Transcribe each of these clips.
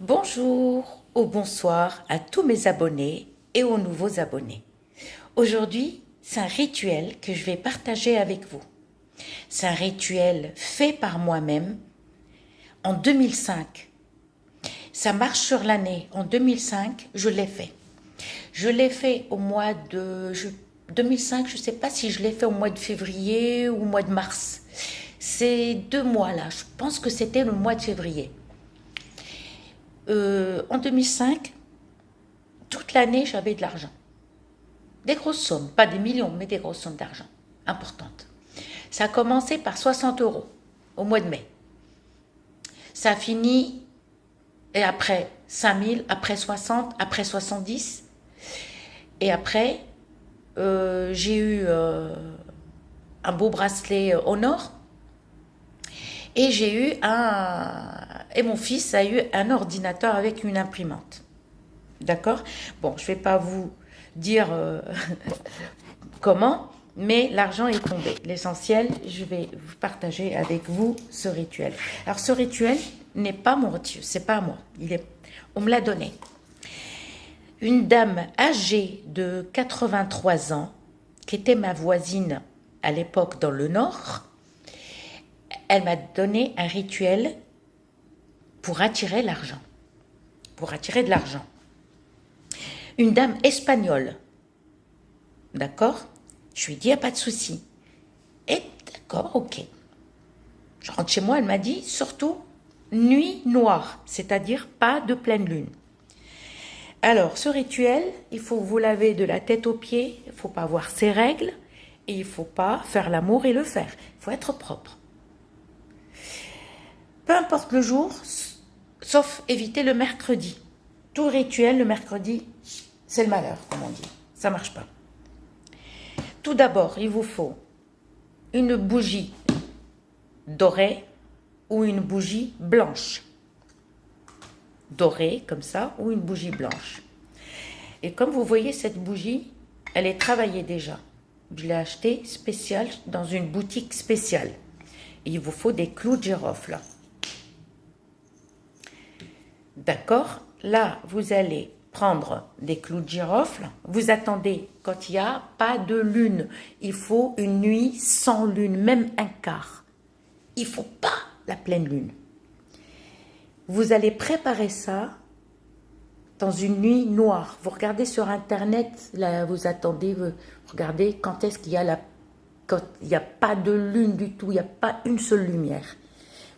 Bonjour ou bonsoir à tous mes abonnés et aux nouveaux abonnés. Aujourd'hui, c'est un rituel que je vais partager avec vous. C'est un rituel fait par moi-même en 2005. Ça marche sur l'année. En 2005, je l'ai fait. Je l'ai fait au mois de 2005, je ne sais pas si je l'ai fait au mois de février ou au mois de mars. Ces 2 mois-là, je pense que c'était le mois de février. En 2005, toute l'année, j'avais de l'argent. Des grosses sommes, pas des millions, mais des grosses sommes d'argent, importantes. Ça a commencé par 60 euros au mois de mai. Ça a fini, et après 5000, après 60, après 70. Et après, j'ai eu un beau bracelet en or. Et et mon fils a eu un ordinateur avec une imprimante. D'accord? Bon, je ne vais pas vous dire comment, mais l'argent est tombé. L'essentiel, je vais vous partager avec vous ce rituel. Alors, ce rituel n'est pas mon rituel, c'est pas à moi. On me l'a donné. Une dame âgée de 83 ans, qui était ma voisine à l'époque dans le Nord, elle m'a donné un rituel pour attirer l'argent, pour attirer de l'argent. Une dame espagnole, d'accord? Je lui ai dit, il n'y a pas de souci. Et d'accord, ok. Je rentre chez moi, elle m'a dit, surtout, nuit noire, c'est-à-dire pas de pleine lune. Alors, ce rituel, il faut vous laver de la tête aux pieds, il ne faut pas avoir ses règles, et il ne faut pas faire l'amour et le faire. Il faut être propre. Peu importe le jour, sauf éviter le mercredi. Tout rituel, le mercredi, c'est le malheur, comme on dit. Ça ne marche pas. Tout d'abord, il vous faut une bougie dorée ou une bougie blanche. Dorée, comme ça, ou une bougie blanche. Et comme vous voyez, cette bougie, elle est travaillée déjà. Je l'ai achetée spéciale dans une boutique spéciale. Et il vous faut des clous de girofle. D'accord? Là, vous allez prendre des clous de girofle. Vous attendez quand il n'y a pas de lune. Il faut une nuit sans lune, même un quart. Il ne faut pas la pleine lune. Vous allez préparer ça dans une nuit noire. Vous regardez sur Internet, là, vous attendez, vous regardez quand est-ce qu'il y a quand il n'y a pas de lune du tout, il n'y a pas une seule lumière.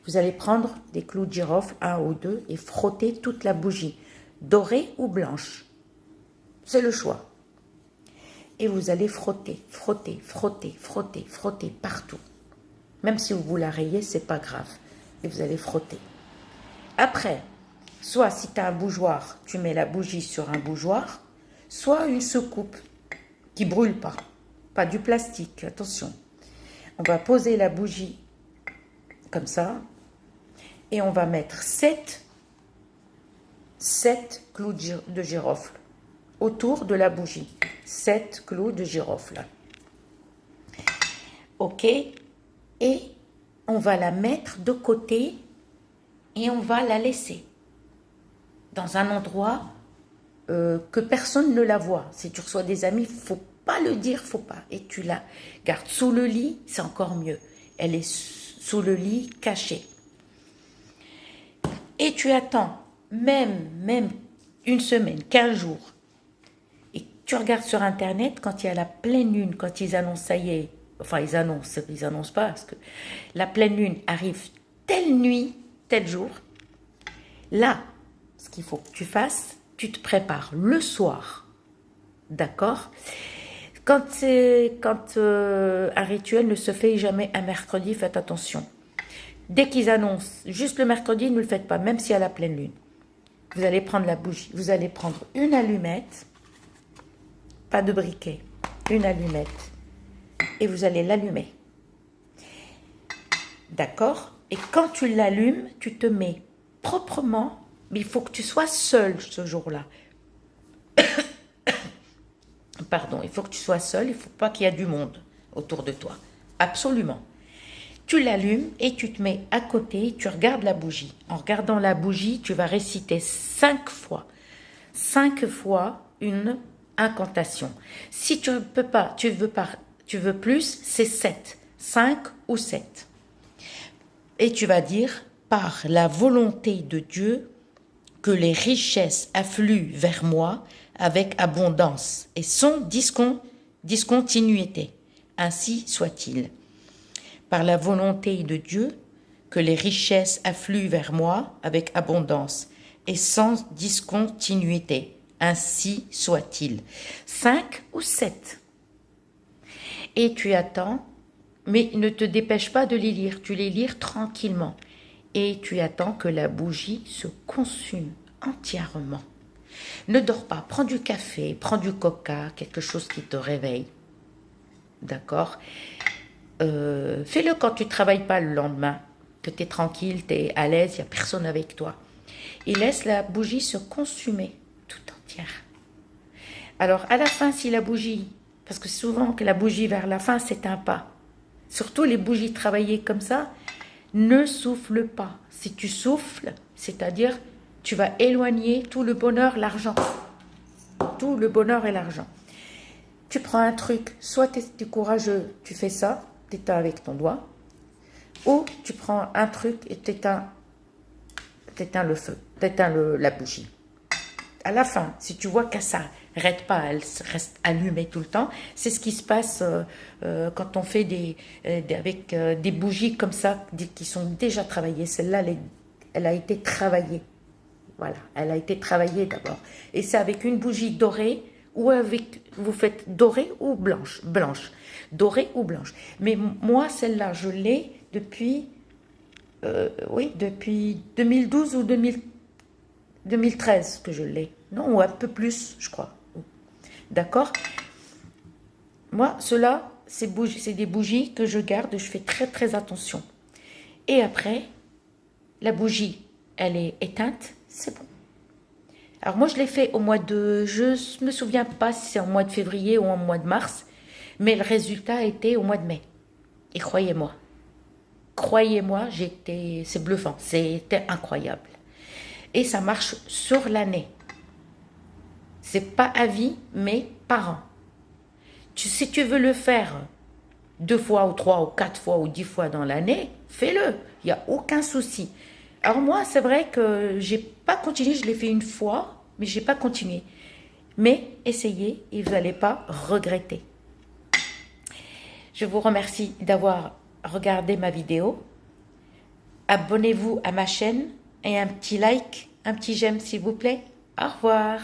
Vous allez prendre des clous de girofle, un ou deux, et frotter toute la bougie, dorée ou blanche. C'est le choix. Et vous allez frotter, frotter, frotter, frotter, frotter partout. Même si vous la rayez, c'est pas grave. Et vous allez frotter. Après, soit si tu as un bougeoir, tu mets la bougie sur un bougeoir, soit une soucoupe qui ne brûle pas. Pas du plastique, attention. On va poser la bougie comme ça. Et on va mettre 7 clous de girofle autour de la bougie. 7 clous de girofle. Ok. Et on va la mettre de côté et on va la laisser dans un endroit que personne ne la voit. Si tu reçois des amis, il ne faut pas le dire, faut pas. Et tu la gardes sous le lit, c'est encore mieux. Elle est sous le lit, cachée. Et tu attends même une semaine, 15 jours. Et tu regardes sur Internet quand il y a la pleine lune, quand ils annoncent, ça y est, enfin ils annoncent pas, parce que la pleine lune arrive telle nuit, tel jour. Là, ce qu'il faut que tu fasses, tu te prépares le soir, d'accord? Quand un rituel ne se fait jamais un mercredi, faites attention. Dès qu'ils annoncent juste le mercredi, ne le faites pas, même si à la pleine lune. Vous allez prendre la bougie, vous allez prendre une allumette, pas de briquet, une allumette, et vous allez l'allumer. D'accord? Et quand tu l'allumes, tu te mets proprement, mais il faut que tu sois seul ce jour-là. Pardon, il faut que tu sois seul, il ne faut pas qu'il y ait du monde autour de toi. Absolument. Tu l'allumes et tu te mets à côté, tu regardes la bougie. En regardant la bougie, tu vas réciter 5 fois une incantation. Si tu ne peux pas, tu veux plus, c'est 7, 5 ou 7. Et tu vas dire, par la volonté de Dieu, que les richesses affluent vers moi avec abondance et sans discontinuité. Ainsi soit-il. Par la volonté de Dieu, que les richesses affluent vers moi avec abondance et sans discontinuité. Ainsi soit-il. 5 ou 7. Et tu attends, mais ne te dépêche pas de les lire. Tu les lis tranquillement. Et tu attends que la bougie se consume entièrement. Ne dors pas, prends du café, prends du coca, quelque chose qui te réveille. D'accord? Fais-le quand tu ne travailles pas le lendemain, que tu es tranquille, tu es à l'aise, il n'y a personne avec toi. Et laisse la bougie se consumer tout entière. Alors à la fin, si la bougie, parce que souvent que la bougie vers la fin s'éteint pas, surtout les bougies travaillées comme ça, ne souffle pas. Si tu souffles, c'est-à-dire tu vas éloigner tout le bonheur, l'argent. Tout le bonheur et l'argent. Tu prends un truc, soit tu es courageux, tu fais ça, tu éteins avec ton doigt, ou tu prends un truc et tu éteins le feu, tu éteins la bougie. À la fin, si tu vois qu'elle ne s'arrête pas, elle reste allumée tout le temps, c'est ce qui se passe quand on fait avec des bougies comme ça, qui sont déjà travaillées. Celle-là, elle a été travaillée. Voilà, elle a été travaillée d'abord. Et c'est avec une bougie dorée, ou vous faites dorée ou blanche, dorée ou blanche. Mais moi, celle-là, je l'ai depuis 2012 ou 2013 que je l'ai. Non, ou un peu plus, je crois. D'accord? Moi, cela, c'est des bougies que je garde, je fais très très attention. Et après, la bougie, elle est éteinte, c'est bon. Alors moi, je l'ai fait au mois de... Je ne me souviens pas si c'est au mois de février ou au mois de mars, mais le résultat était au mois de mai. Et croyez-moi, c'est bluffant, c'était incroyable. Et ça marche sur l'année. C'est pas à vie, mais par an. Si tu veux le faire 2 fois ou 3 ou 4 fois ou 10 fois dans l'année, fais-le. Il n'y a aucun souci. Alors moi, c'est vrai que j'ai pas continué, je l'ai fait une fois, mais j'ai pas continué. Mais essayez et vous n'allez pas regretter. Je vous remercie d'avoir regardé ma vidéo. Abonnez-vous à ma chaîne et un petit like, un petit j'aime s'il vous plaît. Au revoir.